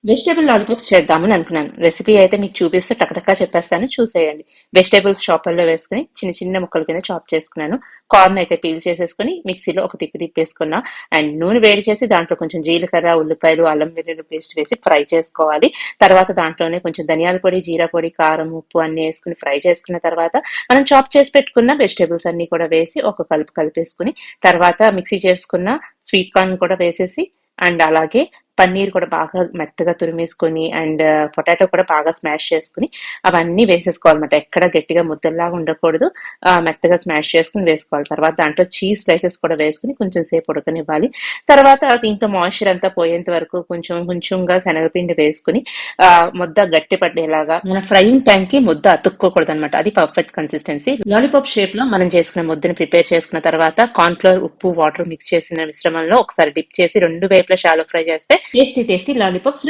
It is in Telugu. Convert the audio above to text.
వెజిటేబుల్ లాలీపాప్స్ చేద్దామని అనుకున్నాను. రెసిపీ అయితే మీకు చూపిస్తూ టకటకా చెప్పేస్తాను, చూసేయండి. వెజిటేబుల్స్ చాపర్లో వేసుకుని చిన్న చిన్న ముక్కల కింద చాప్ చేసుకున్నాను. కార్న్ అయితే పీల్ చేసేసుకుని మిక్సీలో ఒక తిప్పి తిప్పేసుకున్నా. అండ్ నూనె వేడి చేసి దాంట్లో కొంచెం జీలకర్ర, ఉల్లిపాయలు, అల్లం వెల్లుల్లి పేస్ట్ వేసి ఫ్రై చేసుకోవాలి. తర్వాత దాంట్లోనే కొంచెం ధనియాల పొడి, జీరా పొడి, కారం, ఉప్పు అన్ని వేసుకుని ఫ్రై చేసుకున్న తర్వాత మనం చాప్ చేసి పెట్టుకున్న వెజిటేబుల్స్ అన్ని కూడా వేసి ఒక కలుపు కలిపేసుకుని తర్వాత మిక్సీ చేసుకున్న స్వీట్ కార్న్ కూడా వేసేసి అండ్ అలాగే పన్నీర్ కూడా బాగా మెత్తగా తురిమేసుకొని అండ్ పొటాటో కూడా బాగా స్మాష్ చేసుకుని అవన్నీ వేసేసుకోవాలన్నమాట. ఎక్కడ గట్టిగా ముద్దల్లాగా ఉండకూడదు. మెత్తగా స్మాష్ చేసుకుని వేసుకోవాలి. తర్వాత దాంట్లో చీజ్ స్లైసెస్ కూడా వేసుకుని కొంచెం సేపు ఉడకనివ్వాలి. తర్వాత ఇంకా మాయిశ్చర్ అంతా పోయేంత వరకు కొంచెం కొంచెంగా శనగపిండి వేసుకుని ముద్ద గట్టి పడేలాగా మన ఫ్రైయింగ్ ప్యాన్ కి ముద్ద అతుక్కోకూడదు అనమాట. అది పర్ఫెక్ట్ కన్సిస్టెన్సీ. లాలీపాప్ షేప్ లో మనం చేసుకున్న ముద్దని ప్రిపేర్ చేసుకున్న తర్వాత కార్న్ ఫ్లోర్, ఉప్పు, వాటర్ మిక్స్ చేసిన మిశ్రమంలో ఒకసారి డిప్ చేసి రెండు వైపులా షాలో ఫ్రై చేస్తే టేస్టీ టేస్టీ లాలీపాప్స్